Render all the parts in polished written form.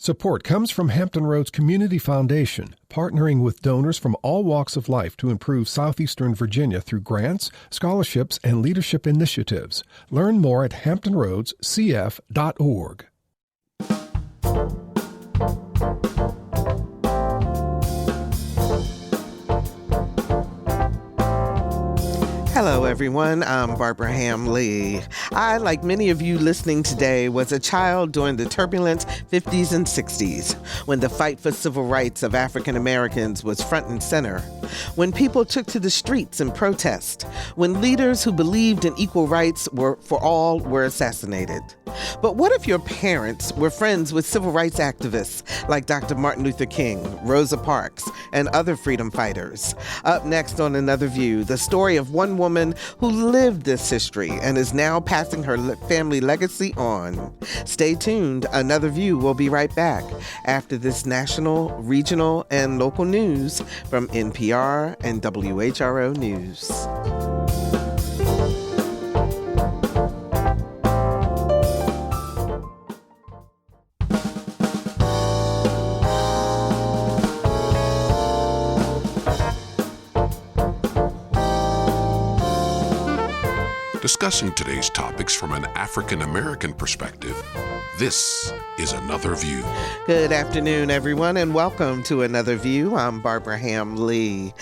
Support comes from Hampton Roads Community Foundation, partnering with donors from all walks of life to improve southeastern Virginia through grants, scholarships, and leadership initiatives. Learn more at hamptonroadscf.org. Hello, everyone. I'm Barbara Hamley. I, like many of you listening today, was a child during the turbulent 50s and 60s, when the fight for civil rights of African Americans was front and center, when people took to the streets in protest, when leaders who believed in equal rights for all were assassinated. But what if your parents were friends with civil rights activists like Dr. Martin Luther King, Rosa Parks, and other freedom fighters? Up next on Another View, the story of one woman who lived this history and is now passing her family legacy on. Stay tuned. Another View will be right back after this national, regional, and local news from NPR and WHRO News. Discussing today's topics from an African-American perspective, this is Another View. Good afternoon, everyone, and welcome to Another View. I'm Barbara Hamley.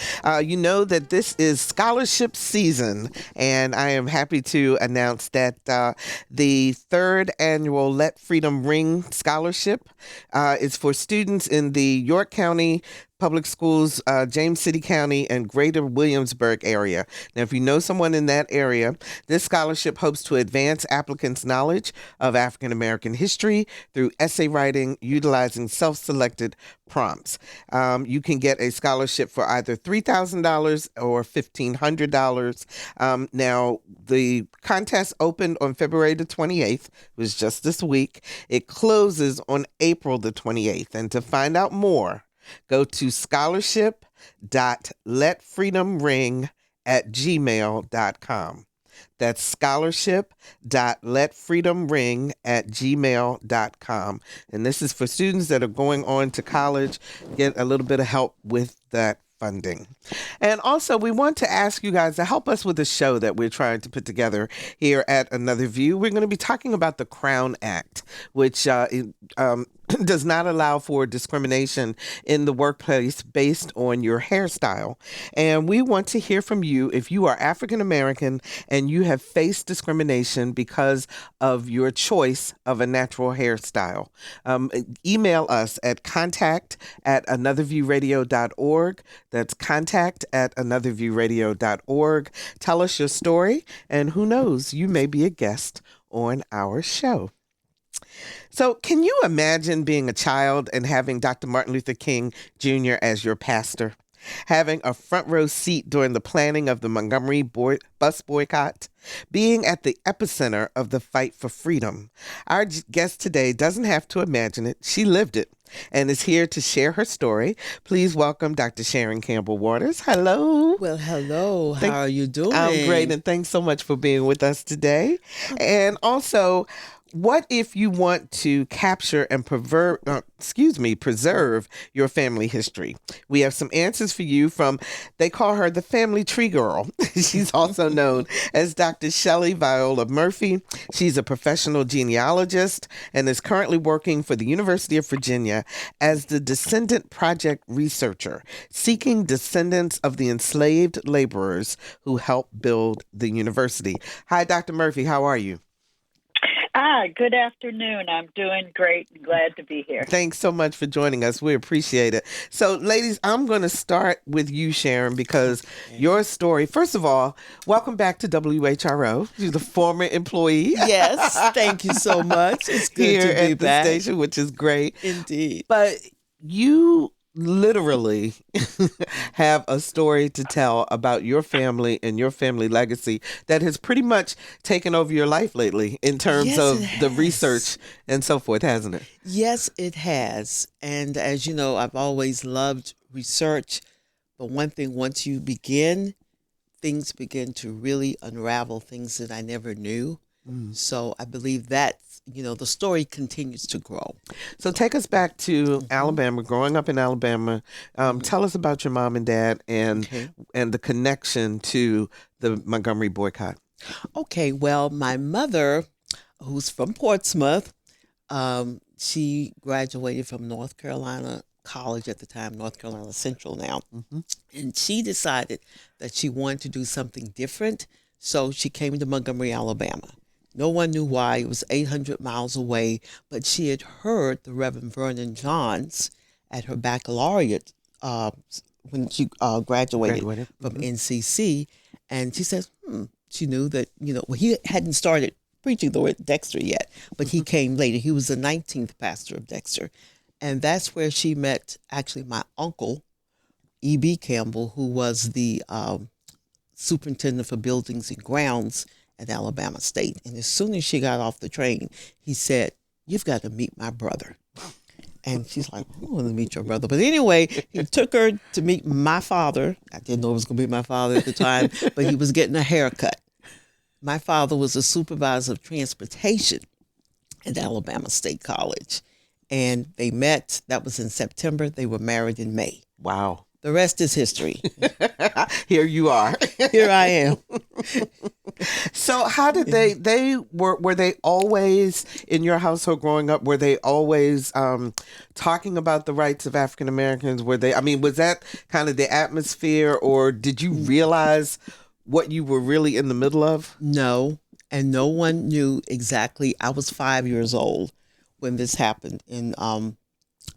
You know that this is scholarship season, and I am happy to announce that the third annual Let Freedom Ring Scholarship is for students in the York County Public Schools, James City County, and Greater Williamsburg area. Now, if you know someone in that area, this scholarship hopes to advance applicants' knowledge of African American history through essay writing utilizing self-selected prompts. You can get a scholarship for either $3,000 or $1,500. Now, the contest opened on February the 28th. It was just this week. It closes on April the 28th. And to find out more, go to scholarship.letfreedomring@gmail.com. That's scholarship.letfreedomring@gmail.com. And this is for students that are going on to college, get a little bit of help with that funding. And also, we want to ask you guys to help us with the show that we're trying to put together here at Another View. We're going to be talking about the Crown Act, which does not allow for discrimination in the workplace based on your hairstyle. And we want to hear from you if you are African American and you have faced discrimination because of your choice of a natural hairstyle. Email us at contact@anotherviewradio.org. That's contact@anotherviewradio.org. Tell us your story, and who knows, you may be a guest on our show. So can you imagine being a child and having Dr. Martin Luther King Jr. as your pastor? Having a front row seat during the planning of the Montgomery bus boycott? Being at the epicenter of the fight for freedom? Our guest today doesn't have to imagine it. She lived it and is here to share her story. Please welcome Dr. Sharon Campbell Waters. Hello. Well, hello. How are you doing? I'm great, and thanks so much for being with us today. And also, what if you want to capture and preserve your family history? We have some answers for you from, they call her the family tree girl. She's also known as Dr. Shelley Viola Murphy. She's a professional genealogist and is currently working for the University of Virginia as the Descendant Project researcher, seeking descendants of the enslaved laborers who helped build the university. Hi, Dr. Murphy. How are you? Good afternoon. I'm doing great and glad to be here. Thanks so much for joining us. We appreciate it. So, ladies, I'm going to start with you, Sharon, because your story, first of all, welcome back to WHRO. You're the former employee. Yes, thank you so much. It's good here to be at back. the station, which is great. Indeed. But you literally have a story to tell about your family and your family legacy that has pretty much taken over your life lately in terms of the research and so forth, hasn't it? Yes, it has. And as you know, I've always loved research. But one thing, once you begin, things begin to really unravel, things that I never knew. So I believe that, the story continues to grow. So take us back to Alabama, growing up in Alabama. Tell us about your mom and dad and the connection to the Montgomery boycott. Okay, well, my mother, who's from Portsmouth, she graduated from North Carolina College at the time, North Carolina Central now. And she decided that she wanted to do something different. So she came to Montgomery, Alabama. No one knew why. It was 800 miles away, but she had heard the Reverend Vernon Johns at her baccalaureate when she graduated from NCC. And she says, she knew that, he hadn't started preaching the word Dexter yet, but he came later. He was the 19th pastor of Dexter. And that's where she met actually my uncle, E.B. Campbell, who was the superintendent for buildings and grounds at Alabama State. And as soon as she got off the train, he said, "You've got to meet my brother." And she's like, "I want to meet your brother." But anyway, he took her to meet my father. I didn't know it was going to be my father at the time, but he was getting a haircut. My father was a supervisor of transportation at Alabama State College. And they met. That was in September. They were married in May. Wow. The rest is history. Here you are. Here I am. So how did were they always in your household growing up? Were they always talking about the rights of African Americans? Was that kind of the atmosphere, or did you realize what you were really in the middle of? No, and no one knew exactly. I was 5 years old when this happened,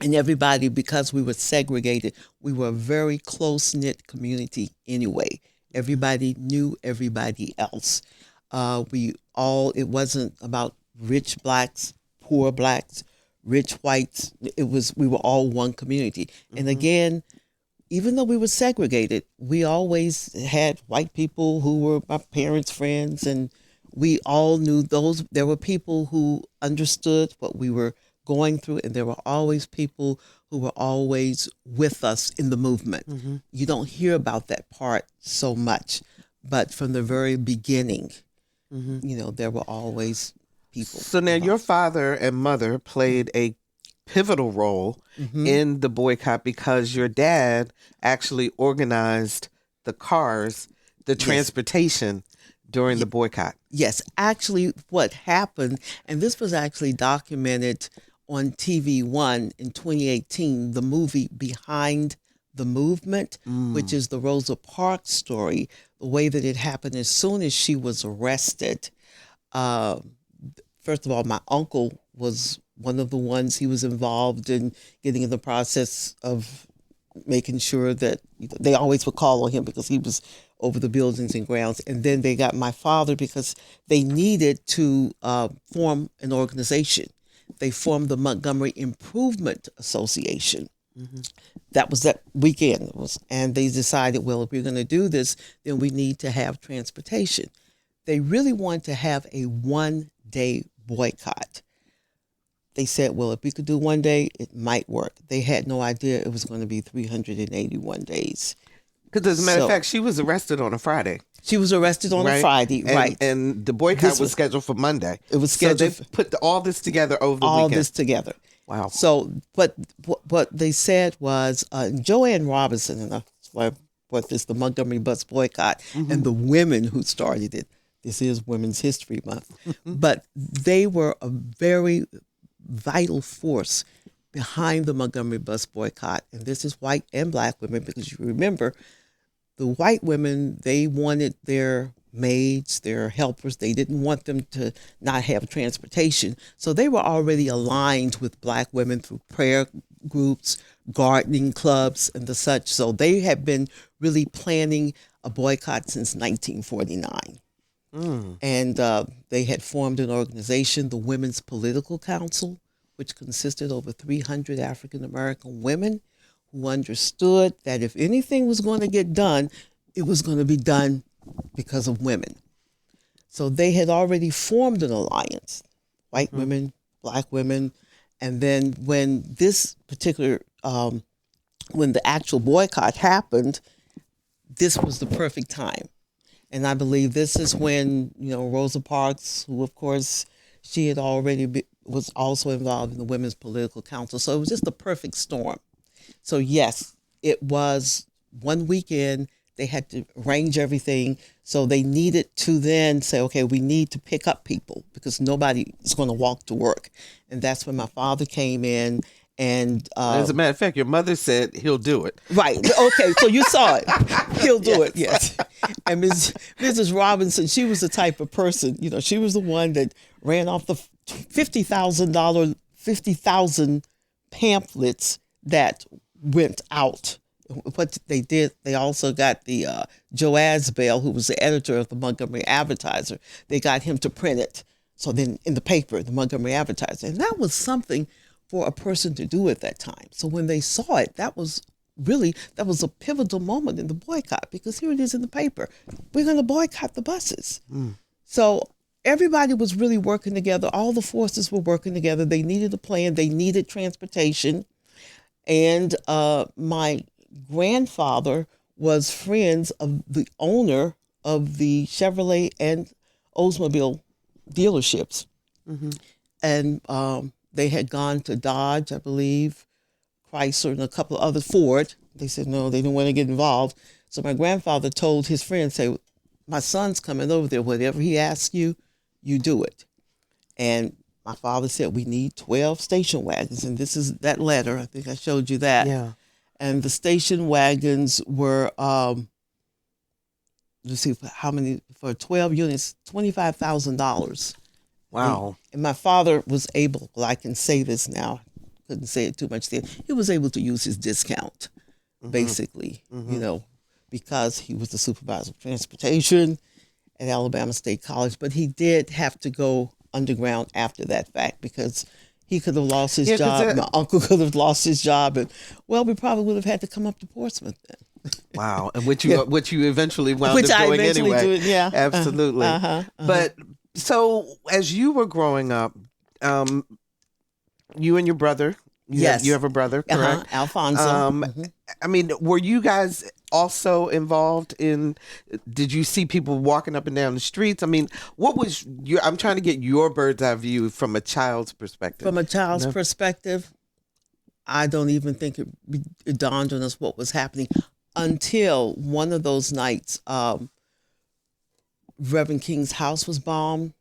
and everybody, because we were segregated, we were a very close-knit community anyway. Everybody knew everybody else. It wasn't about rich blacks, poor blacks, rich whites. We were all one community. And again, even though we were segregated, we always had white people who were my parents' friends, and we all knew there were people who understood what we were going through, and there were always people who were always with us in the movement. You don't hear about that part so much, but from the very beginning, there were always people. So now your father and mother played a pivotal role in the boycott because your dad actually organized the cars, the transportation during the boycott. Yes, actually what happened, and this was actually documented on TV One in 2018, the movie Behind the Movement, which is the Rosa Parks story, the way that it happened as soon as she was arrested. First of all, my uncle was one of the ones. He was involved in getting in the process of making sure that they always would call on him because he was over the buildings and grounds. And then they got my father because they needed to form an organization. They formed the Montgomery Improvement Association. That was that weekend. And they decided, well, if we're going to do this, then we need to have transportation. They really wanted to have a one-day boycott. They said, well, if we could do one day, it might work. They had no idea it was going to be 381 days. Because as a matter of fact, she was arrested on a Friday. She was arrested on a Friday, right. And the boycott was scheduled for Monday. It was scheduled. So they put all this together over the weekend. All this together. Wow. So, but what they said was, Joanne Robinson, and that's what is the Montgomery bus boycott, and the women who started it. This is Women's History Month. But they were a very vital force behind the Montgomery bus boycott. And this is white and black women, because you remember, the white women, they wanted their maids, their helpers. They didn't want them to not have transportation. So they were already aligned with black women through prayer groups, gardening clubs, and the such. So they had been really planning a boycott since 1949. And they had formed an organization, the Women's Political Council, which consisted of over 300 African-American women who understood that if anything was going to get done, it was going to be done because of women. So they had already formed an alliance, white women, black women. And then when this particular, when the actual boycott happened, this was the perfect time. And I believe this is when, Rosa Parks, who of course she had was also involved in the Women's Political Council. So it was just a perfect storm. So yes, it was one weekend. They had to arrange everything. So they needed to then say, okay, we need to pick up people because nobody is going to walk to work. And that's when my father came in. And as a matter of fact, your mother said he'll do it. Right. Okay. So you saw it. He'll do it. Yes. And Mrs. Robinson, she was the type of person, she was the one that ran off the $50,000 pamphlets that went out. What they did, they also got the Joe Asbell, who was the editor of the Montgomery Advertiser. They got him to print it. So then in the paper, the Montgomery Advertiser. And that was something for a person to do at that time. So when they saw it, that was a pivotal moment in the boycott, because here it is in the paper. We're going to boycott the buses. So everybody was really working together. All the forces were working together. They needed a plan. They needed transportation. And my grandfather was friends of the owner of the Chevrolet and Oldsmobile dealerships. And they had gone to Dodge, I believe, Chrysler, and a couple of others, Ford. They said no, they didn't want to get involved. So my grandfather told his friends, say, my son's coming over there. Whatever he asks you, you do it. And my father said, we need 12 station wagons. And this is that letter. I think I showed you that. Yeah. And the station wagons were, let's see, how many, for 12 units, $25,000. Wow. And my father was able, well, I can say this now, couldn't say it too much then, he was able to use his discount, basically, because he was the supervisor of transportation at Alabama State College. But he did have to go underground after that fact, because he could have lost his job. My uncle could have lost his job. And, well, we probably would have had to come up to Portsmouth then. Wow. And which you eventually wound up doing anyway. Did, yeah. Absolutely. But so as you were growing up, you and your brother, you have a brother, correct? Alfonso. I mean, were you guys also involved in, did you see people walking up and down the streets? I mean, what was I'm trying to get your bird's eye view from a child's perspective. From a child's perspective, I don't even think it dawned on us what was happening until one of those nights, Reverend King's house was bombed.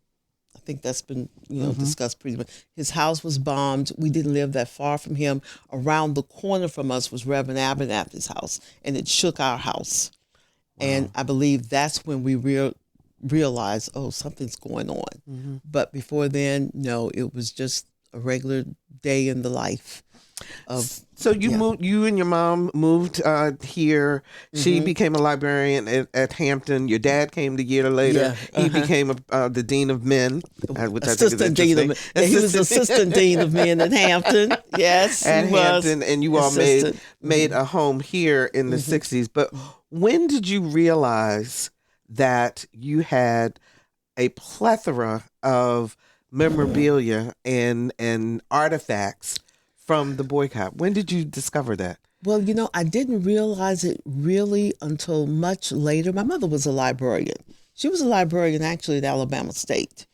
I think that's been, discussed pretty much. His house was bombed. We didn't live that far from him. Around the corner from us was Reverend Abernathy's house, and it shook our house. Wow. And I believe that's when we realized, oh, something's going on. But before then, no, it was just a regular day in the life of. So moved. You and your mom moved here. She became a librarian at Hampton. Your dad came a year later. He became the dean of men, which assistant dean of men. He was assistant dean of men at Hampton. Yes, at Hampton, and you all made a home here in the '60s. But when did you realize that you had a plethora of memorabilia and artifacts from the boycott? When did you discover that? Well, I didn't realize it really until much later. My mother was a librarian. She was a librarian actually at Alabama State.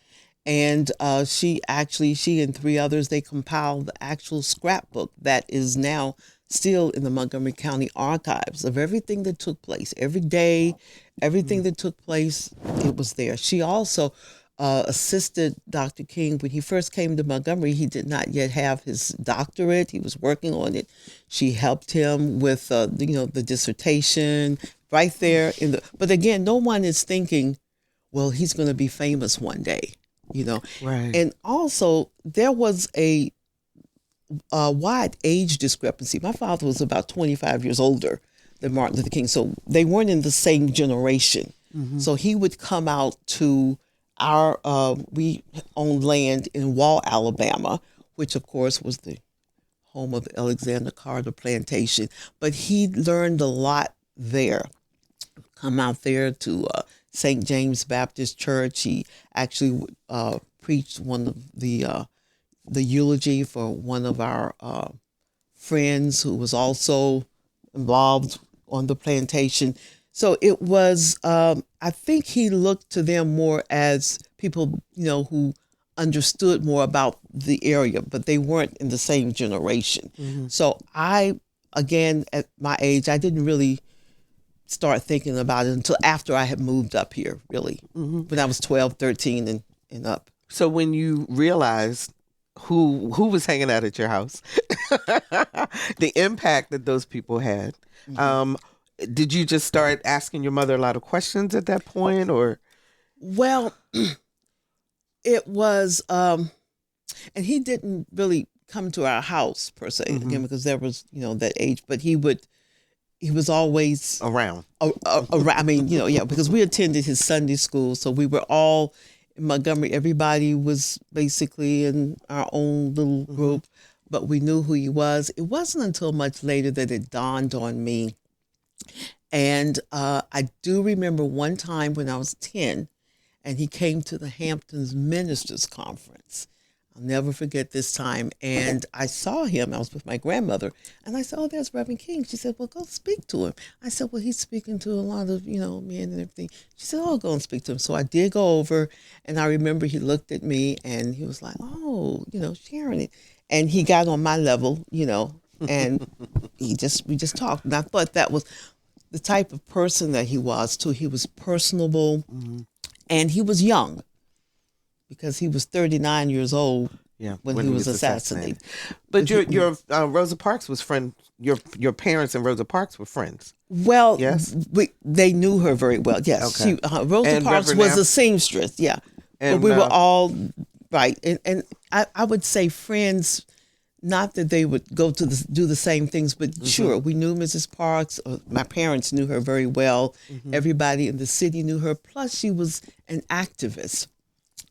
And she and three others, they compiled the actual scrapbook that is now still in the Montgomery County archives of everything that took place. Every day, everything that took place, it was there. She also assisted Dr. King when he first came to Montgomery. He did not yet have his doctorate. He was working on it. She helped him with, the dissertation right there but again, no one is thinking, well, he's going to be famous one day, Right. And also there was a wide age discrepancy. My father was about 25 years older than Martin Luther King. So they weren't in the same generation. So he would come out to we owned land in Wall, Alabama, which of course was the home of the Alexander Carter plantation. But he learned a lot there. Come out there to St. James Baptist Church. He actually preached one of the eulogy for one of our friends who was also involved on the plantation. So it was, I think he looked to them more as people, who understood more about the area, but they weren't in the same generation. So again, at my age, I didn't really start thinking about it until after I had moved up here, really, when I was 12, 13 and up. So when you realized who was hanging out at your house, the impact that those people had, did you just start asking your mother a lot of questions at that point, or? Well, it was, and he didn't really come to our house per se, again, because there was, that age, but he was always around. Around. I mean, because we attended his Sunday school, so we were all in Montgomery. Everybody was basically in our own little group, but we knew who he was. It wasn't until much later that it dawned on me. And I do remember one time when I was 10, and he came to the Hamptons Ministers Conference. I'll never forget this time. And I saw him. I was with my grandmother. And I said, "Oh, there's Reverend King." She said, "Well, go speak to him." I said, "Well, he's speaking to a lot of, men and everything." She said, "Oh, go and speak to him." So I did go over. And I remember he looked at me and he was like, "Oh, Sharon." And he got on my level, and we just talked. And I thought that was the type of person that he was, too. He was personable and he was young, because he was 39 years old when he was assassinated. But your Rosa Parks was friend. Your parents and Rosa Parks were friends. Well, yes, they knew her very well. Yes, okay. Rosa and Parks Reverend was a seamstress. Yeah, and, but we were all right, and I would say friends. Not that they would go to do the same things, but sure, we knew Mrs. Parks. My parents knew her very well. Everybody in the city knew her. Plus, she was an activist.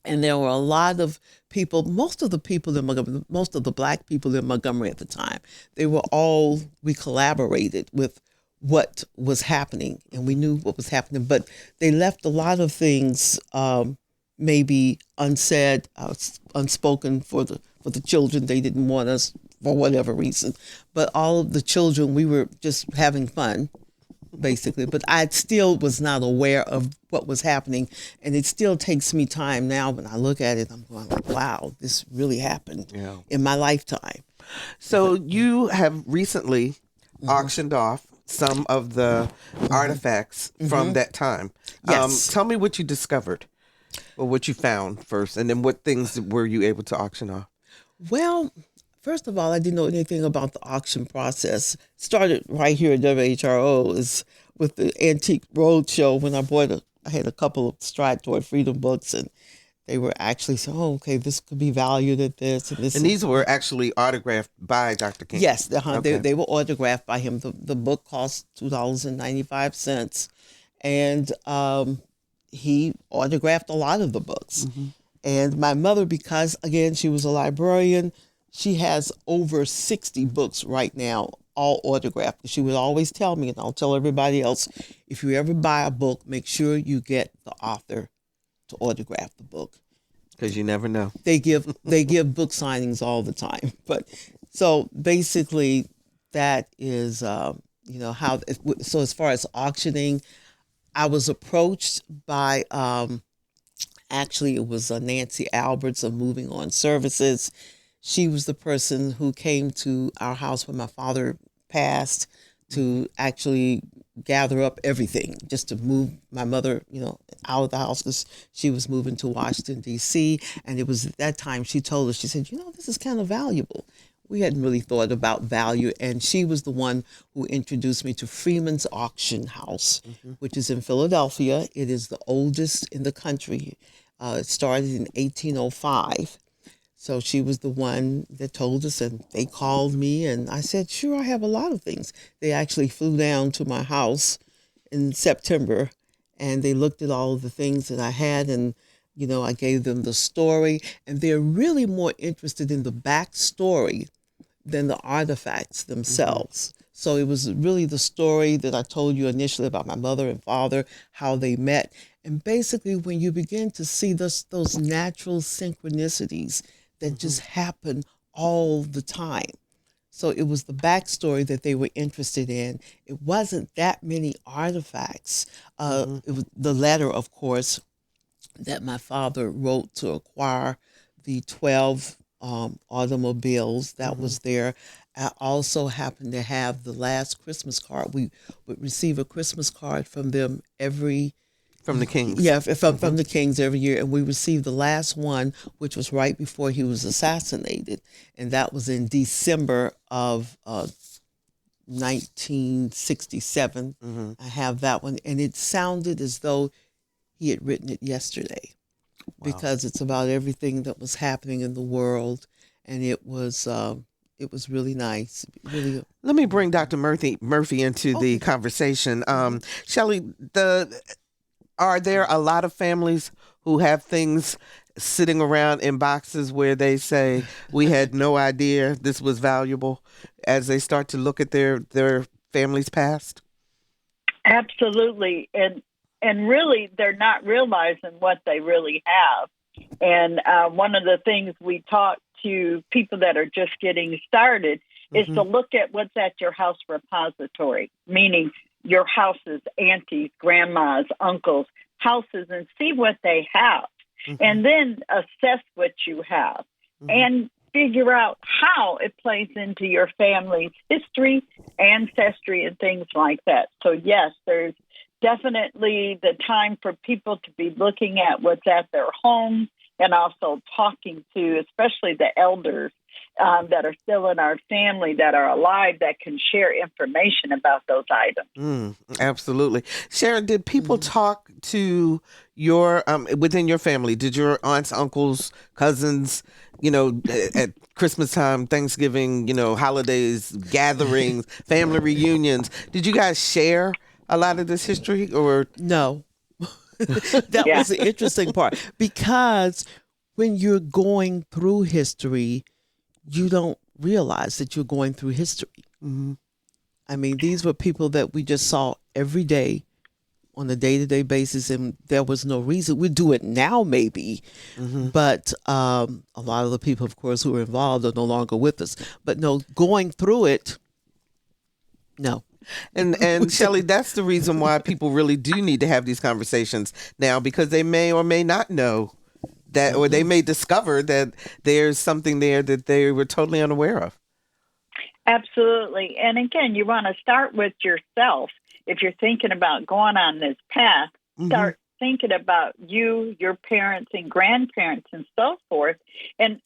And there were a lot of people, most of the people in Montgomery, most of the Black people in Montgomery at the time, we collaborated with what was happening, and we knew what was happening. But they left a lot of things maybe unsaid, unspoken for the children. They didn't want us for whatever reason. But all of the children, we were just having fun, basically. But I still was not aware of what was happening. And it still takes me time now when I look at it. I'm going like, wow, this really happened in my lifetime. So you have recently auctioned off some of the artifacts from that time. Yes. Tell me what you discovered or what you found first, and then what things were you able to auction off? Well, first of all, I didn't know anything about the auction process. Started right here at WHRO is with the Antique Roadshow when I had a couple of Stride Toward Freedom books, and they were actually saying, "Oh, okay, this could be valued at this and this." And these were actually autographed by Dr. King. Yes, Okay. they were autographed by him. The book cost $2.95, and he autographed a lot of the books. And my mother, because, again, she was a librarian, she has over 60 books right now, all autographed. She would always tell me, and I'll tell everybody else, if you ever buy a book, make sure you get the author to autograph the book. Because you never know. They give book signings all the time. But so basically that is, how, so as far as auctioning, I was approached by, actually, it was Nancy Alberts of Moving On Services. She was the person who came to our house when my father passed to actually gather up everything, just to move my mother, out of the house because she was moving to Washington, D.C. And it was at that time she told us, she said, this is kind of valuable. We hadn't really thought about value. And she was the one who introduced me to Freeman's Auction House, which is in Philadelphia. It is the oldest in the country. It started in 1805. So she was the one that told us, and they called me, and I said, sure, I have a lot of things. They actually flew down to my house in September, and they looked at all of the things that I had, and, I gave them the story, and they're really more interested in the backstory than the artifacts themselves. So it was really the story that I told you initially about my mother and father, how they met. And basically, when you begin to see those natural synchronicities that just happen all the time, So it was the backstory that they were interested in. It wasn't that many artifacts. It was the letter, of course, that my father wrote to acquire the 12 automobiles that was there. I also happened to have the last Christmas card. We would receive a Christmas card from them every From the Kings. yeah, from the Kings every year, and we received the last one, which was right before he was assassinated, and that was in December of 1967. I have that one, and it sounded as though he had written it yesterday, because it's about everything that was happening in the world, and it was really nice. Really, Let me bring Dr. Murphy into the conversation. Shelley, are there a lot of families who have things sitting around in boxes where they say, we had no idea this was valuable, as they start to look at their family's past? Absolutely. And really, they're not realizing what they really have. And one of the things we talk to people that are just getting started is to look at what's at your house repository, meaning your house's aunties, grandmas, uncles, houses, and see what they have. And then assess what you have and figure out how it plays into your family's history, ancestry, and things like that. So, yes, there's definitely the time for people to be looking at what's at their home and also talking to, especially the elders that are still in our family that are alive that can share information about those items. Absolutely. Sharon, did people talk to your, within your family? Did your aunts, uncles, cousins, at Christmas time, Thanksgiving, holidays, gatherings, family reunions, did you guys share a lot of this history, or? No. That was the interesting part, because when you're going through history, you don't realize that you're going through history. I mean, these were people that we just saw every day on a day-to-day basis, and there was no reason. We do it now, maybe, but a lot of the people, of course, who were involved are no longer with us. But no, going through it, no. And Shelley, that's the reason why people really do need to have these conversations now, because they may or may not know that, or they may discover that there's something there that they were totally unaware of. Absolutely. And again, you want to start with yourself. If you're thinking about going on this path, start thinking about you, your parents and grandparents and so forth. And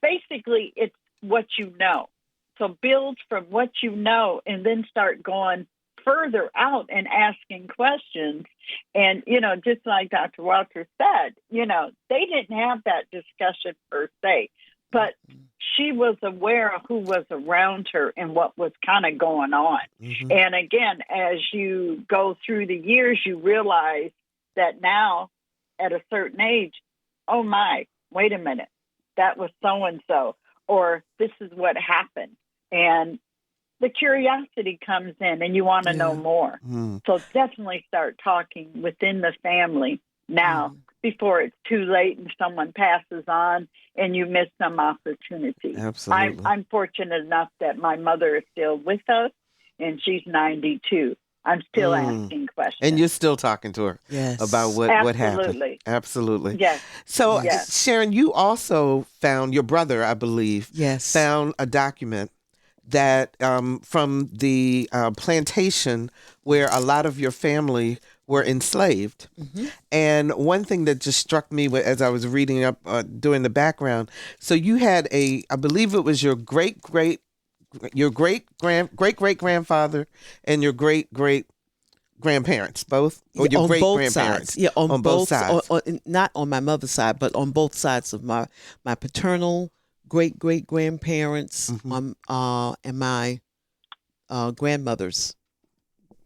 basically it's what you know. So build from what you know and then start going further out and asking questions. And, just like Dr. Walter said, they didn't have that discussion per se, but she was aware of who was around her and what was kind of going on. And again, as you go through the years, you realize that now at a certain age, oh my, wait a minute, that was so-and-so, or this is what happened. And the curiosity comes in and you want to know more. So definitely start talking within the family now before it's too late and someone passes on and you miss some opportunity. Absolutely. I'm fortunate enough that my mother is still with us and she's 92. I'm still asking questions. And you're still talking to her about what happened. Absolutely. Yes. So, Sharon, you also found, your brother, I believe, found a document that from the plantation where a lot of your family were enslaved. And one thing that just struck me as I was reading up, doing the background, so you had I believe it was your great grandfather and your great grandparents, both, or your great grandparents. Yeah, on both sides. Not on my mother's side, but on both sides of my paternal great grandparents and my grandmother's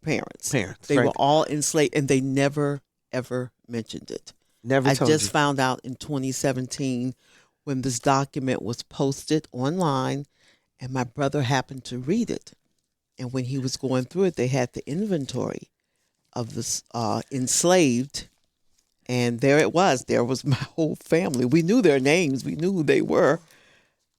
parents. They were all enslaved, and they never ever mentioned it. I just found out in 2017 when this document was posted online, and my brother happened to read it. And when he was going through it, they had the inventory of the enslaved, and there it was. There was my whole family. We knew their names. We knew who they were,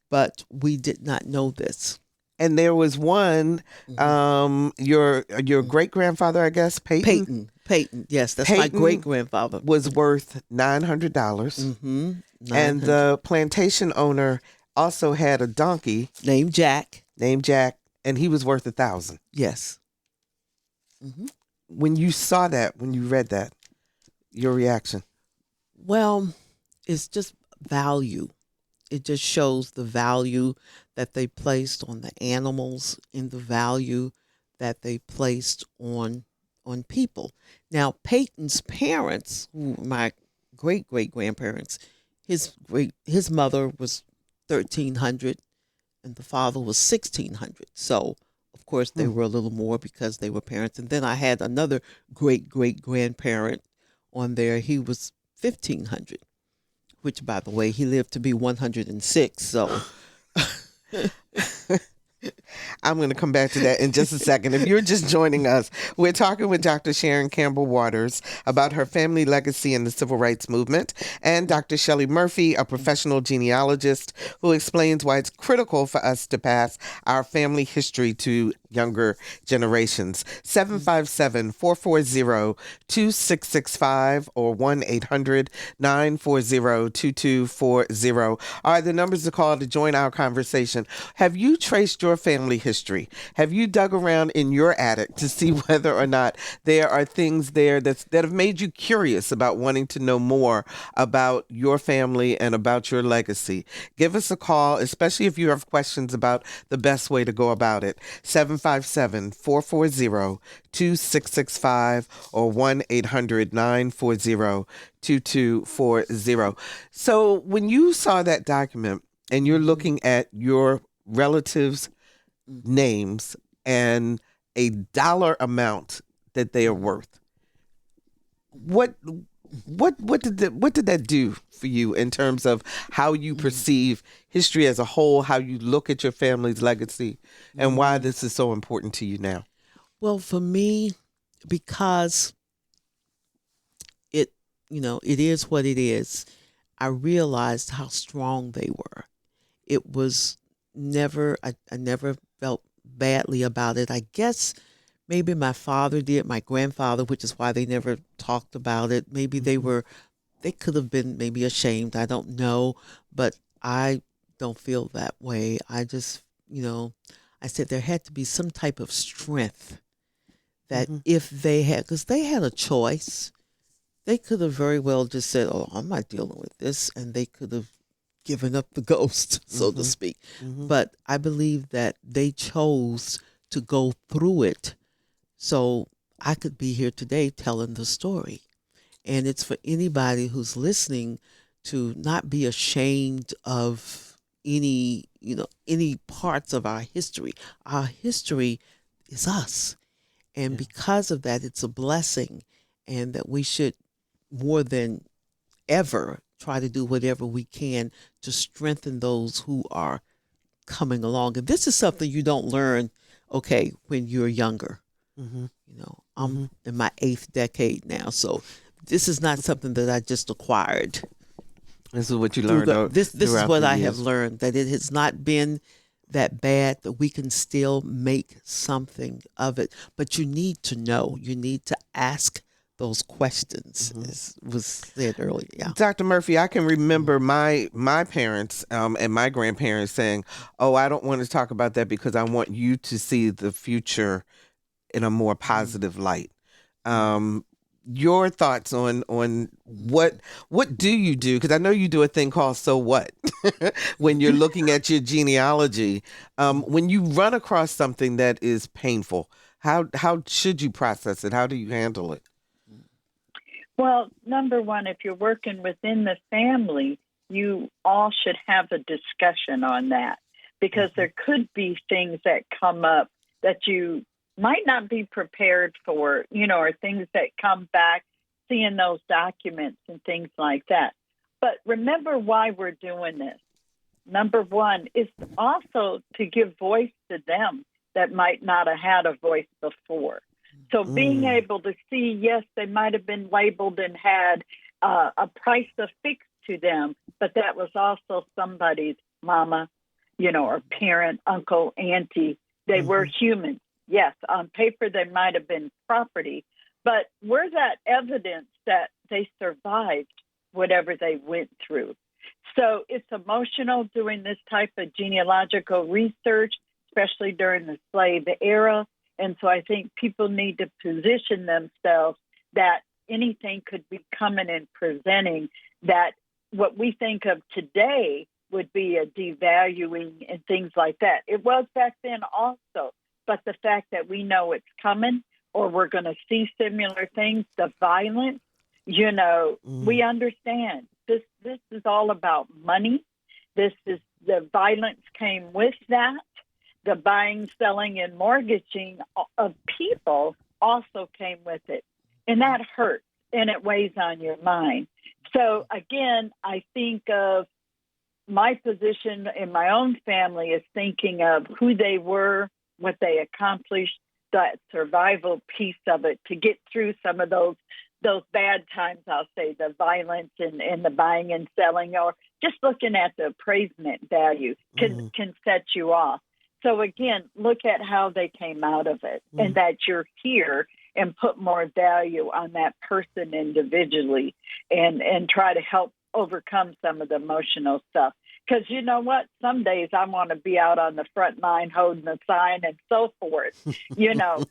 but we did not know this. And there was one, your great grandfather, I guess, Peyton. Peyton. Yes, that's my Peyton great grandfather. was worth $900. Mm-hmm. And the plantation owner also had a donkey named Jack, and he was worth $1,000. Yes. Mm-hmm. When you saw that, when you read that, your reaction? Well, it's just value. It just shows the value that they placed on the animals and the value that they placed on people. Now, Peyton's parents, who were my great grandparents, his mother was 1,300 and the father was 1,600. So, of course, they were a little more because they were parents. And then I had another great grandparent on there. He was 1,500, which, by the way, he lived to be 106. So I'm going to come back to that in just a second. If you're just joining us, we're talking with Dr. Sharon Campbell Waters about her family legacy in the civil rights movement, and Dr. Shelley Murphy, a professional genealogist who explains why it's critical for us to pass our family history to younger generations. 757-440-2665 or 1-800-940-2240 are the numbers to call to join our conversation. Have you traced your family history? Have you dug around in your attic to see whether or not there are things there that have made you curious about wanting to know more about your family and about your legacy? Give us a call, especially if you have questions about the best way to go about it. 757-440-2665 or 1-800-940-2240. So when you saw that document and you're looking at your relatives' names and a dollar amount that they are worth, what did that do for you in terms of how you perceive history as a whole, how you look at your family's legacy, and why this is so important to you now? Well, for me, because it is what it is, I realized how strong they were. It was never, I never felt badly about it. I guess maybe my father did, my grandfather, which is why they never talked about it. Maybe they could have been maybe ashamed. I don't know, but I don't feel that way. I just, I said there had to be some type of strength that if they had, because they had a choice, they could have very well just said, "Oh, I'm not dealing with this," and they could have given up the ghost, so to speak. But I believe that they chose to go through it so I could be here today telling the story. And it's for anybody who's listening to not be ashamed of any parts of our history. Our history is us. And because of that, it's a blessing, and that we should more than ever try to do whatever we can to strengthen those who are coming along. And this is something you don't learn, when you're younger. I'm in my 8th decade now, so this is not something that I just acquired. This is what you learned. This is what I have learned, that it has not been that bad, that we can still make something of it. But you need to know. You need to ask those questions, as was said earlier. Yeah. Dr. Murphy, I can remember my parents and my grandparents saying, "Oh, I don't want to talk about that because I want you to see the future in a more positive light." Your thoughts on what do you do? Because I know you do a thing called "So What" when you're looking at your genealogy. When you run across something that is painful, how should you process it? How do you handle it? Well, number one, if you're working within the family, you all should have a discussion on that, because there could be things that come up that you might not be prepared for, or things that come back, seeing those documents and things like that. But remember why we're doing this. Number one is also to give voice to them that might not have had a voice before. So being able to see, yes, they might have been labeled and had a price affixed to them, but that was also somebody's mama, or parent, uncle, auntie. They were humans. Yes, on paper they might have been property, but where's that evidence that they survived whatever they went through? So it's emotional doing this type of genealogical research, especially during the slave era. And so I think people need to position themselves that anything could be coming and presenting that what we think of today would be a devaluing and things like that. It was back then also. But the fact that we know it's coming or we're going to see similar things, the violence, we understand. This is all about money. The violence came with that. The buying, selling, and mortgaging of people also came with it. And that hurts, and it weighs on your mind. So, again, I think of my position in my own family as thinking of who they were, what they accomplished, that survival piece of it to get through some of those bad times, I'll say, the violence and the buying and selling, or just looking at the appraisement value can set you off. So again, look at how they came out of it and that you're here and put more value on that person individually and try to help overcome some of the emotional stuff. Because you know what? Some days I want to be out on the front line holding a sign and so forth,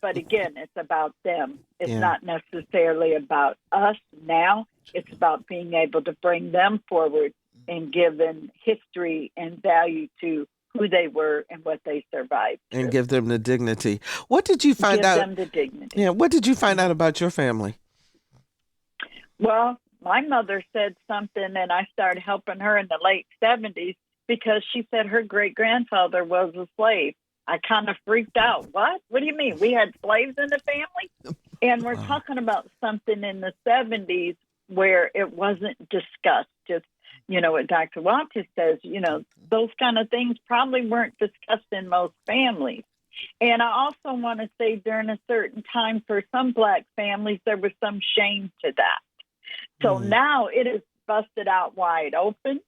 But again, it's about them. It's not necessarily about us now. It's about being able to bring them forward and give them history and value to who they were and what they survived. And give them the dignity. What did you find out? Give them the dignity. Yeah. What did you find out about your family? Well, my mother said something, and I started helping her in the late 70s because she said her great-grandfather was a slave. I kind of freaked out. What? What do you mean? We had slaves in the family? And we're talking about something in the 70s where it wasn't discussed. Just, what Dr. Waters says, those kind of things probably weren't discussed in most families. And I also want to say during a certain time for some Black families, there was some shame to that. So now it is busted out wide open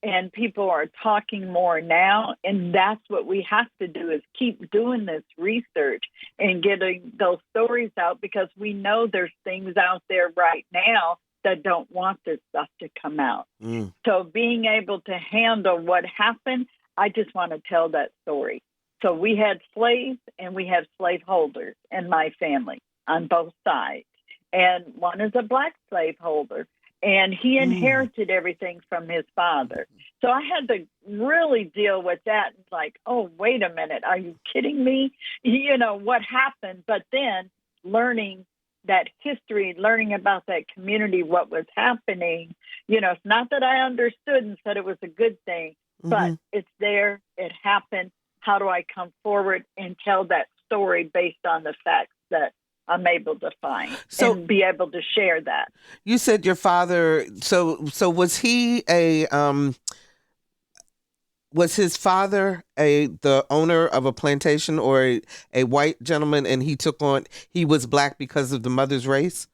and people are talking more now. And that's what we have to do is keep doing this research and getting those stories out because we know there's things out there right now that don't want this stuff to come out. So being able to handle what happened, I just want to tell that story. So we had slaves and we have slaveholders in my family on both sides. And one is a Black slaveholder, and he inherited everything from his father. So I had to really deal with that. It's like, oh, wait a minute, are you kidding me? What happened? But then learning that history, learning about that community, what was happening, it's not that I understood and said it was a good thing, but it's there, it happened. How do I come forward and tell that story based on the facts that I'm able to find and be able to share that? You said your father. So was he was his father the owner of a plantation or a white gentleman, and he was Black because of the mother's race?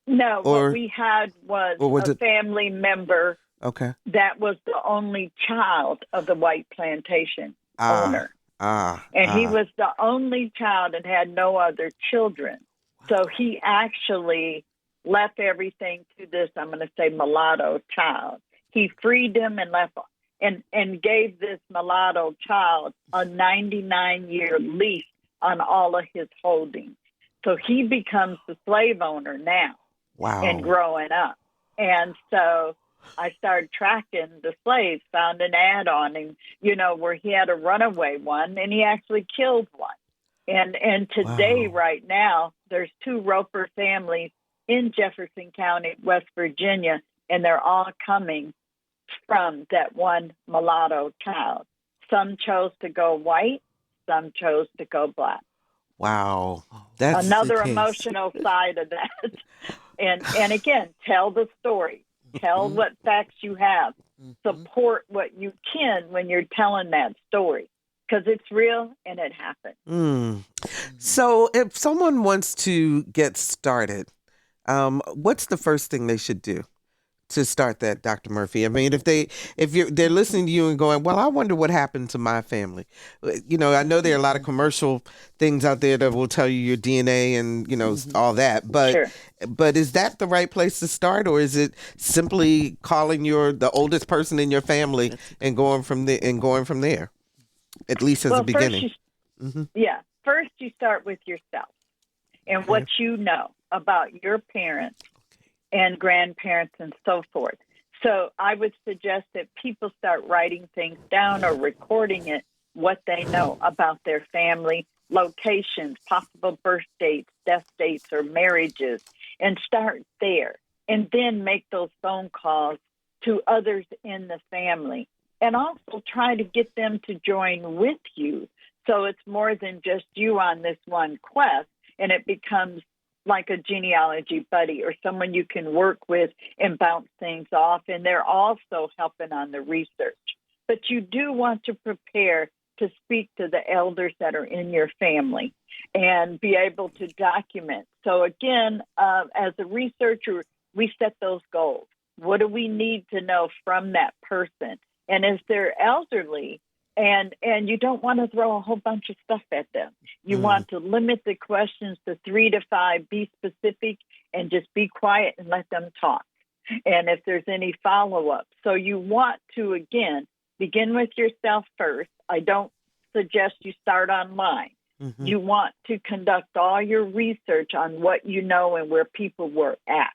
No, what we had was a family member. Okay. That was the only child of the white plantation owner. He was the only child and had no other children. So he actually left everything to this, I'm going to say, mulatto child. He freed him and left and gave this mulatto child a 99-year lease on all of his holdings. So he becomes the slave owner now. Wow. And growing up. And so I started tracking the slaves, found an ad on him, where he had a runaway one, and he actually killed one. And today, right now, there's 2 Roper families in Jefferson County, West Virginia, and they're all coming from that one mulatto child. Some chose to go white, some chose to go Black. Wow. That's another emotional side of that. And again, tell the story. Tell what facts you have. Support what you can when you're telling that story. Because it's real and it happened. So if someone wants to get started, what's the first thing they should do to start that, Dr. Murphy? I mean, they're listening to you and going, well, I wonder what happened to my family. I know there are a lot of commercial things out there that will tell you your DNA and, all that. Sure. But is that the right place to start, or is it simply calling the oldest person in your family and going from there, at least as a beginning? First you start with yourself and what you know about your parents and grandparents and so forth. So I would suggest that people start writing things down or recording it, what they know about their family, locations, possible birth dates, death dates, or marriages, and start there. And then make those phone calls to others in the family. And also try to get them to join with you. So it's more than just you on this one quest, and it becomes like a genealogy buddy or someone you can work with and bounce things off. And they're also helping on the research. But you do want to prepare to speak to the elders that are in your family and be able to document. So again, as a researcher, we set those goals. What do we need to know from that person? And if they're elderly, and you don't want to throw a whole bunch of stuff at them. You want to limit the questions to 3 to 5, be specific, and just be quiet and let them talk. And if there's any follow-up. So you want to, again, begin with yourself first. I don't suggest you start online. You want to conduct all your research on what you know and where people were at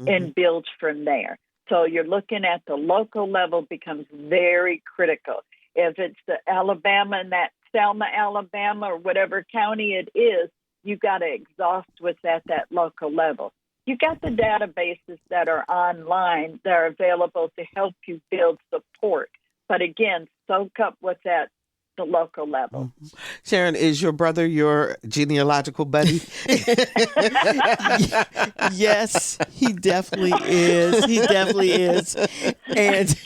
and build from there. So you're looking at the local level becomes very critical. If it's the Alabama and that Selma, Alabama, or whatever county it is, you got to exhaust what's at that local level. You got the databases that are online that are available to help you build support. But again, soak up what's at the local level. Sharon, is your brother your genealogical buddy? Yes, he definitely is. He definitely is. And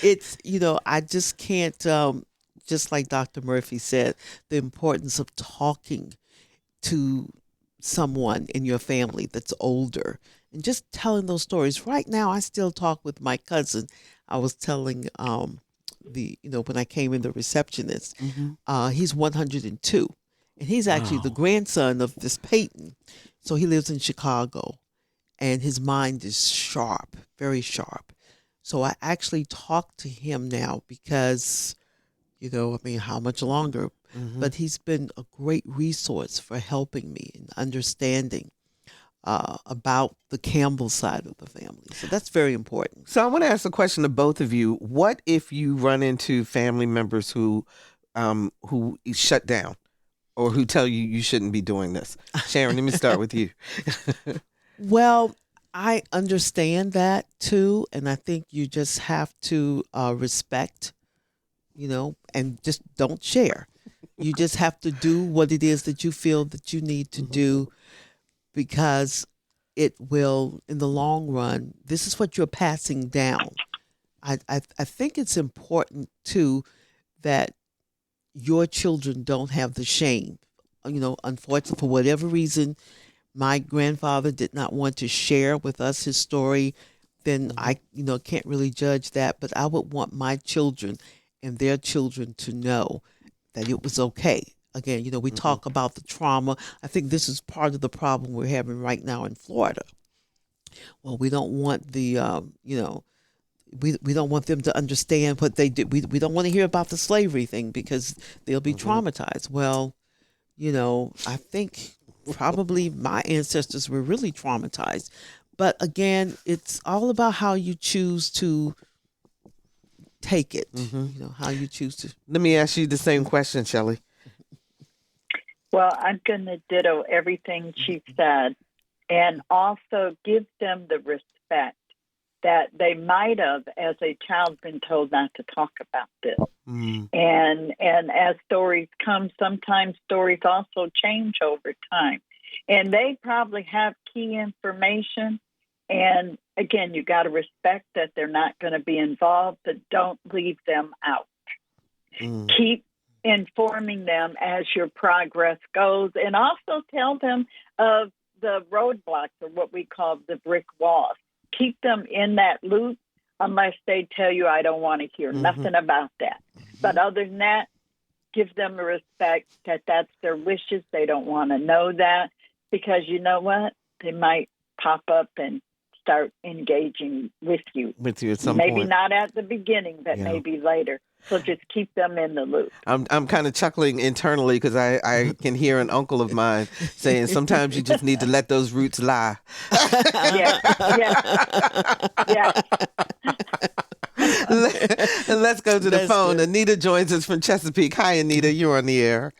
it's, I just can't, just like Dr. Murphy said, the importance of talking to someone in your family that's older and just telling those stories. Right now, I still talk with my cousin. I was telling when I came in, the receptionist, he's 102, and he's actually the grandson of this Peyton. So he lives in Chicago, and his mind is sharp, very sharp. So I actually talk to him now because, how much longer? But he's been a great resource for helping me in understanding about the Campbell side of the family. So that's very important. So I want to ask a question to both of you. What if you run into family members who shut down or who tell you shouldn't be doing this? Sharon, let me start with you. Well, I understand that too, and I think you just have to respect, and just don't share. You just have to do what it is that you feel that you need to do, because it will, in the long run, this is what you're passing down. I think it's important too that your children don't have the shame. Unfortunately, for whatever reason, my grandfather did not want to share with us his story, then I, can't really judge that. But I would want my children and their children to know that it was okay. Again, we talk about the trauma. I think this is part of the problem we're having right now in Florida. Well, we don't want the, we don't want them to understand what they did. We don't want to hear about the slavery thing because they'll be traumatized. Well, I think probably my ancestors were really traumatized. But again, it's all about how you choose to take it, how you choose to. Let me ask you the same question, Shelley. Well, I'm going to ditto everything she said and also give them the respect that they might have, as a child, been told not to talk about this. And as stories come, sometimes stories also change over time. And they probably have key information. And again, you got to respect that they're not going to be involved, but don't leave them out. Keep informing them as your progress goes, and also tell them of the roadblocks, or what we call the brick walls. keep them in that loop unless they tell you, I don't want to hear nothing about that. But other than that, give them the respect that that's their wishes. They don't want to know that, because you know what? They might pop up and start engaging with you. With you at some maybe point. not at the beginning, but maybe later. So just keep them in the loop. I'm kind of chuckling internally because I can hear an uncle of mine saying sometimes you just need to let those roots lie. Yeah. Let's go to the That's phone. good. Anita joins us from Chesapeake. Hi, Anita. You're on the air.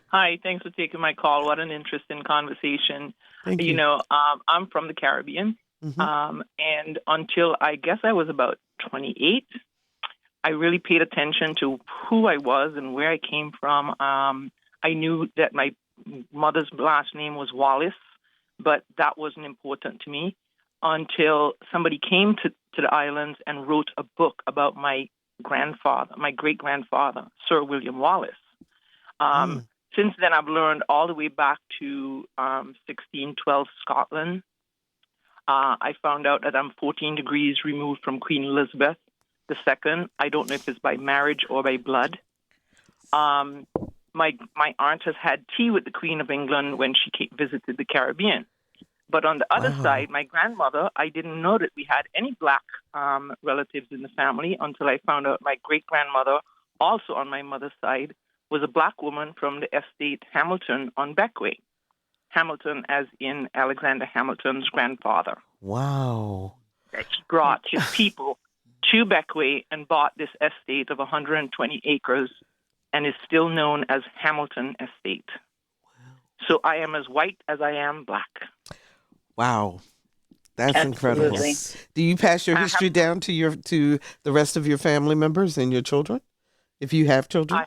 Hi, thanks for taking my call. What an interesting conversation. Thank you. You know, I'm from the Caribbean, and until I guess I was about 28, I really paid attention to who I was and where I came from. I knew that my mother's last name was Wallace, but that wasn't important to me until somebody came to the islands and wrote a book about my grandfather, my great-grandfather, Sir William Wallace. Since then, I've learned all the way back to 1612 Scotland. I found out that I'm 14 degrees removed from Queen Elizabeth II. I don't know if it's by marriage or by blood. My aunt has had tea with the Queen of England when she visited the Caribbean. But on the other side, my grandmother, I didn't know that we had any black relatives in the family until I found out my great-grandmother, also on my mother's side, was a black woman from the estate Hamilton on Beckway. Hamilton as in Alexander Hamilton's grandfather. Wow. He brought his people to Beckway and bought this estate of 120 acres and is still known as Hamilton Estate. So I am as white as I am black. Wow. That's Absolutely. incredible. Do you pass your history down to the rest of your family members and your children, if you have children?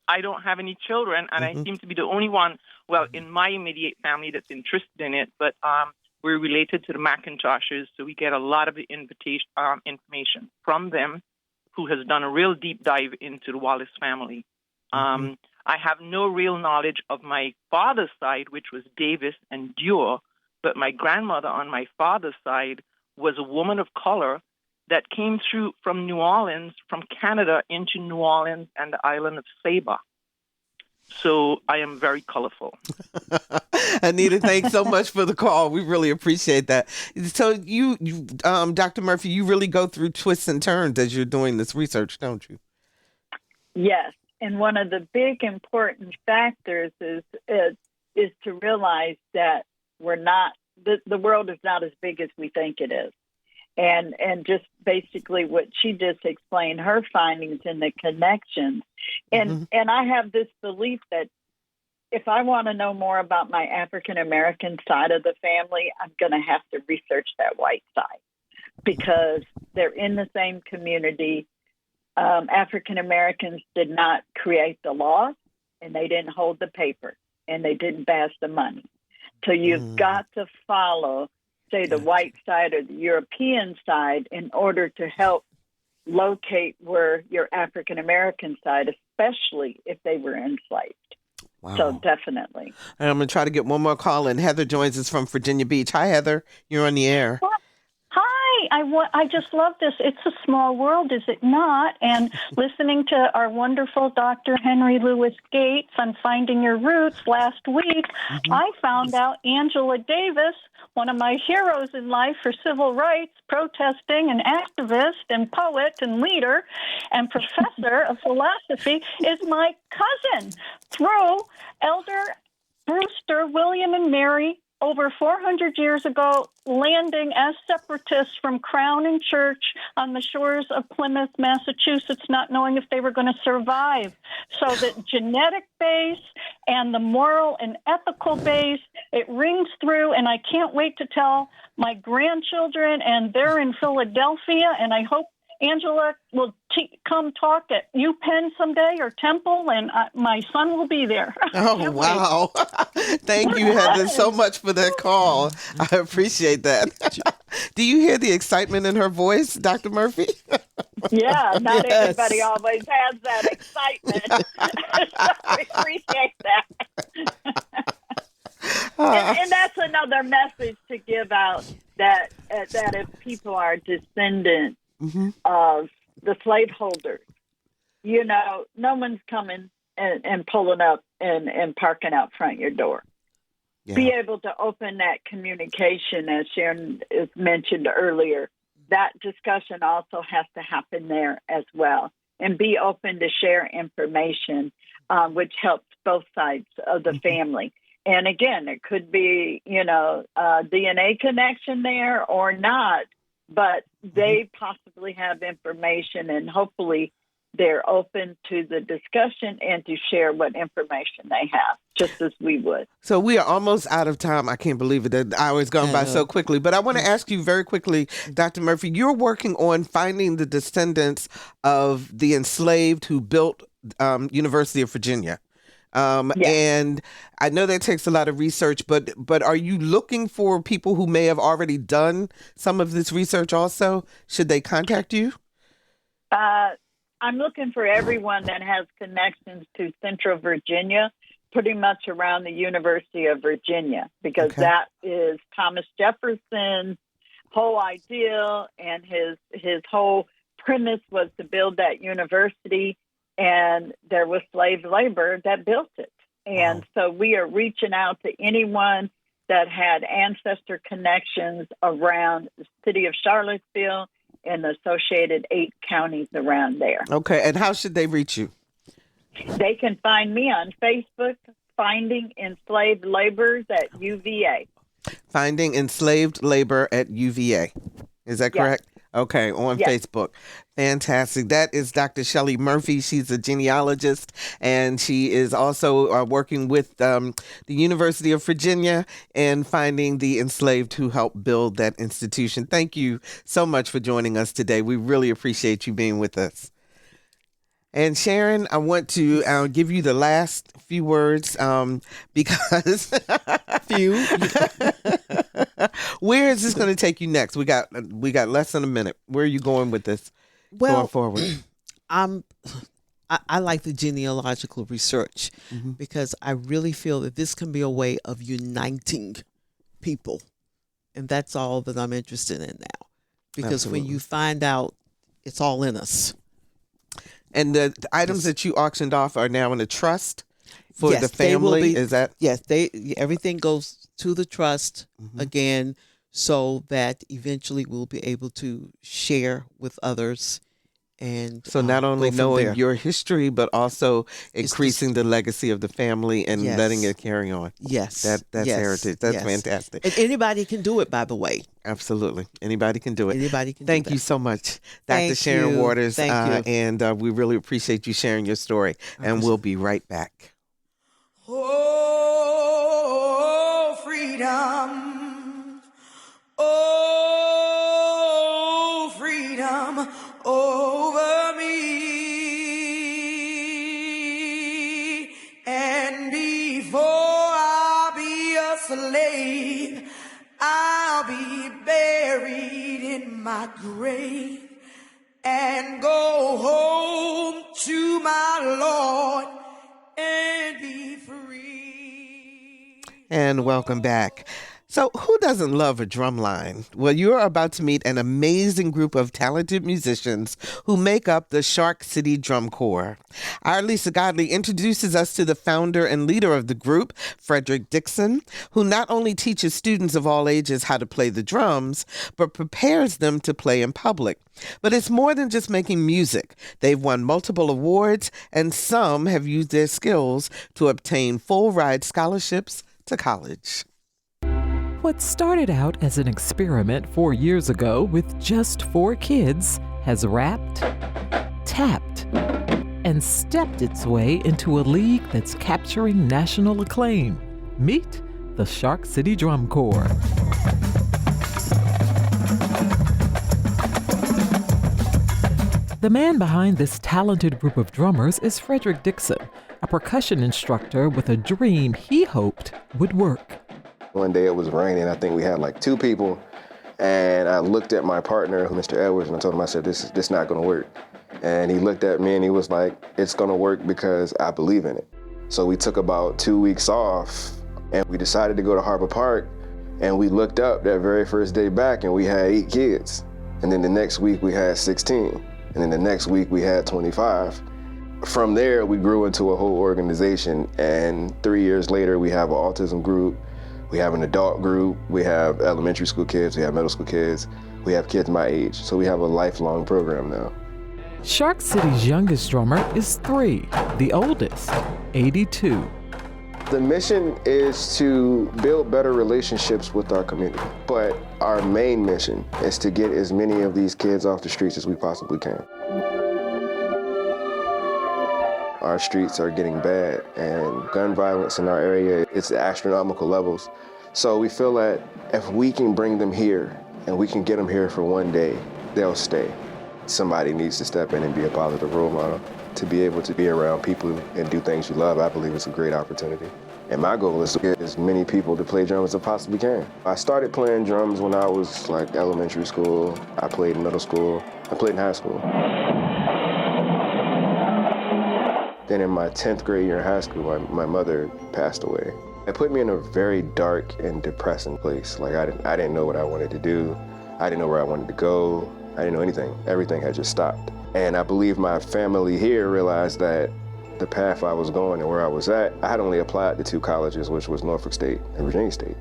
I don't have any children, and I seem to be the only one, well, in my immediate family that's interested in it, but we're related to the McIntoshes, so we get a lot of the information from them, who has done a real deep dive into the Wallace family. I have no real knowledge of my father's side, which was Davis and Dewar, but my grandmother on my father's side was a woman of color that came through from New Orleans, from Canada into New Orleans and the island of Saba. So I am very colorful. Anita, thanks so much for the call. We really appreciate that. So you Dr. Murphy, you really go through twists and turns as you're doing this research, don't you? Yes. And one of the big important factors is to realize that we're not, the world is not as big as we think it is. And just basically what she just explained, her findings and the connections. And I have this belief that if I want to know more about my African-American side of the family, I'm going to have to research that white side, because they're in the same community. African-Americans did not create the laws, and they didn't hold the paper, and they didn't pass the money. So you've got to follow, say, the white side or the European side in order to help locate where your African-American side, especially if they were enslaved. Wow. So definitely. And I'm going to try to get one more call in. Heather joins us from Virginia Beach. Hi, Heather. You're on the air. Hi, I just love this. It's a small world, is it not? And listening to our wonderful Dr. Henry Louis Gates on Finding Your Roots last week, I found out Angela Davis, one of my heroes in life for civil rights, protesting, an activist and poet and leader and professor of philosophy, is my cousin through Elder Brewster, William, and Mary, over 400 years ago, landing as separatists from Crown and Church on the shores of Plymouth, Massachusetts, not knowing if they were going to survive. So the genetic base and the moral and ethical base, it rings through, and I can't wait to tell my grandchildren, and they're in Philadelphia, and I hope Angela will come talk at UPenn someday or Temple, and my son will be there. Oh, wow. Thank you, Heather, so much for that call. I appreciate that. Do you hear the excitement in her voice, Dr. Murphy? Yeah, not everybody always has that excitement. We appreciate that. And that's another message to give out, that that if people are descendants of the slaveholders, no one's coming and pulling up and parking out front your door. Yeah. Be able to open that communication, as Sharon has mentioned earlier. That discussion also has to happen there as well, and be open to share information, which helps both sides of the family. And again, it could be, a DNA connection there or not, but they possibly have information, and hopefully they're open to the discussion and to share what information they have, just as we would. So we are almost out of time. I can't believe it. The hour's gone by so quickly. But I want to ask you very quickly, Dr. Murphy, you're working on finding the descendants of the enslaved who built University of Virginia. Yes. And I know that takes a lot of research, but are you looking for people who may have already done some of this research also? Should they contact you? I'm looking for everyone that has connections to Central Virginia, pretty much around the University of Virginia, because that is Thomas Jefferson's whole idea, and his whole premise was to build that university, and there was slave labor that built it. And so we are reaching out to anyone that had ancestor connections around the city of Charlottesville and the associated 8 counties around there. Okay, and how should they reach you? They can find me on Facebook, Finding Enslaved Laborers at UVA. Finding Enslaved Labor at UVA. Is that correct? Yes. Okay, on Facebook. Fantastic. That is Dr. Shelley Murphy. She's a genealogist, and she is also working with the University of Virginia and finding the enslaved who helped build that institution. Thank you so much for joining us today. We really appreciate you being with us. And Sharon, I want to give you the last few words because where is this going to take you next? We got less than a minute. Where are you going with this going forward? I like the genealogical research because I really feel that this can be a way of uniting people, and that's all that I'm interested in now. Because when you find out, it's all in us. And the items that you auctioned off are now in a trust for the family? Is that? Yes, everything goes to the trust again, so that eventually we'll be able to share with others. And so not only knowing your history, but also increasing the legacy of the family and letting it carry on. Yes. That's heritage. That's fantastic. And anybody can do it, by the way. Absolutely. Anybody can do it. Anybody can Thank you so much, Dr. Sharon Waters. Thank you. And we really appreciate you sharing your story. And we'll be right back. Oh, freedom. Oh, freedom over me. And before I'll be a slave, I'll be buried in my grave and go home to my Lord and be free. And welcome back. So who doesn't love a drum line? Well, you're about to meet an amazing group of talented musicians who make up the Shark City Drum Corps. Our Lisa Godley introduces us to the founder and leader of the group, Frederick Dixon, who not only teaches students of all ages how to play the drums, but prepares them to play in public. But it's more than just making music. They've won multiple awards, and some have used their skills to obtain full ride scholarships to college. What started out as an experiment 4 years ago with just 4 kids has rapped, tapped, and stepped its way into a league that's capturing national acclaim. Meet the Shark City Drum Corps. The man behind this talented group of drummers is Frederick Dixon, a percussion instructor with a dream he hoped would work. One day it was raining. I think we had like 2 people, and I looked at my partner, Mr. Edwards, and I told him, I said, this not gonna work. And he looked at me and he was like, it's gonna work because I believe in it. So we took about 2 weeks off and we decided to go to Harbor Park And we looked up that very first day back and we had 8 kids. And then the next week we had 16. And then the next week we had 25. From there, we grew into a whole organization. And 3 years later, we have an autism group. We have an adult group. We have elementary school kids. We have middle school kids. We have kids my age. So we have a lifelong program now. Shark City's youngest drummer is 3, the oldest, 82. The mission is to build better relationships with our community, but our main mission is to get as many of these kids off the streets as we possibly can. Our streets are getting bad, and gun violence in our area, it's astronomical levels. So we feel that if we can bring them here, and we can get them here for one day, they'll stay. Somebody needs to step in and be a positive role model. To be able to be around people and do things you love, I believe it's a great opportunity. And my goal is to get as many people to play drums as I possibly can. I started playing drums when I was like elementary school. I played in middle school. I played in high school. Then in my 10th grade year in high school, my mother passed away. It put me in a very dark and depressing place. Like I didn't know what I wanted to do. I didn't know where I wanted to go. I didn't know anything. Everything had just stopped. And I believe my family here realized that the path I was going and where I was at, I had only applied to 2 colleges, which was Norfolk State and Virginia State.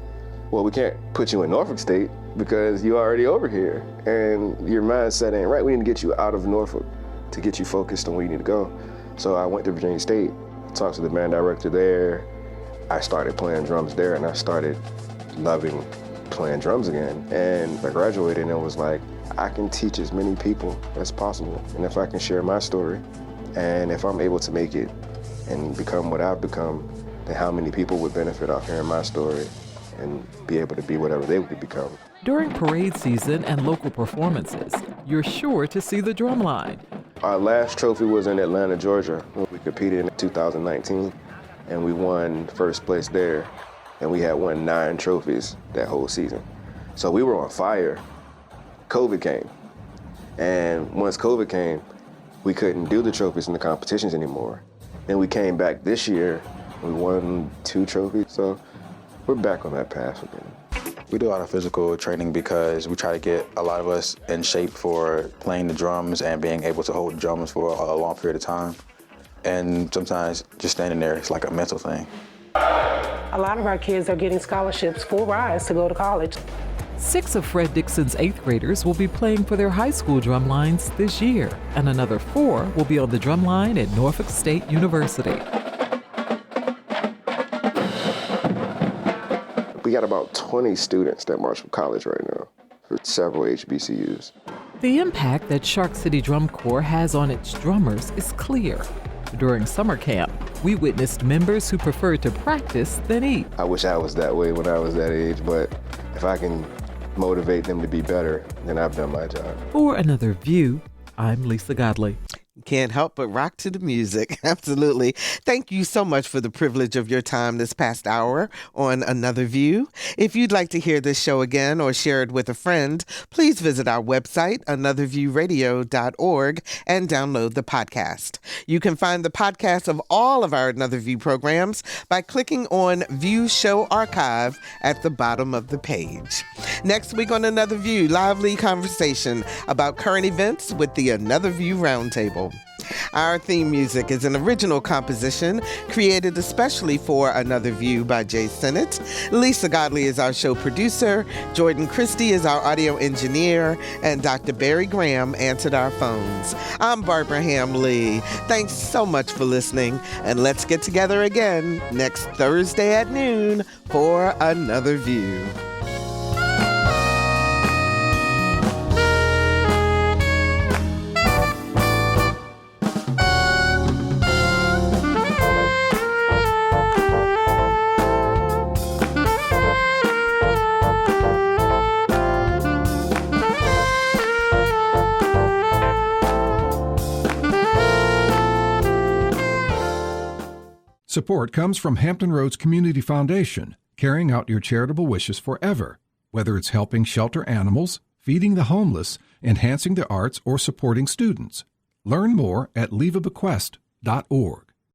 Well, we can't put you in Norfolk State because you're already over here and your mindset ain't right. We need to get you out of Norfolk to get you focused on where you need to go. So I went to Virginia State, talked to the band director there. I started playing drums there and I started loving playing drums again. And I graduated and it was like, I can teach as many people as possible. And if I can share my story, and if I'm able to make it and become what I've become, then how many people would benefit off hearing my story and be able to be whatever they would become. During parade season and local performances, you're sure to see the drumline. Our last trophy was in Atlanta, Georgia. We competed in 2019, and we won first place there. And we had won 9 trophies that whole season. So we were on fire. COVID came. And once COVID came, we couldn't do the trophies and the competitions anymore. Then we came back this year, we won 2 trophies, so we're back on that path again. We do a lot of physical training because we try to get a lot of us in shape for playing the drums and being able to hold the drums for a long period of time. And sometimes just standing there, it's like a mental thing. A lot of our kids are getting scholarships, full rides to go to college. 6 of Fred Dixon's 8th graders will be playing for their high school drum lines this year, and another 4 will be on the drum line at Norfolk State University. We got about 20 students that march for college right now for several HBCUs. The impact that Shark City Drum Corps has on its drummers is clear. During summer camp, we witnessed members who preferred to practice than eat. I wish I was that way when I was that age, but if I can motivate them to be better, then I've done my job. For Another View, I'm Lisa Godley. Can't help but rock to the music. Absolutely. Thank you so much for the privilege of your time this past hour on Another View. If you'd like to hear this show again or share it with a friend, please visit our website, anotherviewradio.org, and download the podcast. You can find the podcast of all of our Another View programs by clicking on View Show Archive at the bottom of the page. Next week on Another View, lively conversation about current events with the Another View Roundtable. Our theme music is an original composition created especially for Another View by Jay Sennett. Lisa Godley is our show producer, Jordan Christie is our audio engineer, and Dr. Barry Graham answered our phones. I'm Barbara Ham-Lee. Thanks so much for listening, and let's get together again next Thursday at noon for Another View. Support comes from Hampton Roads Community Foundation, carrying out your charitable wishes forever, whether it's helping shelter animals, feeding the homeless, enhancing the arts, or supporting students. Learn more at leaveabequest.org.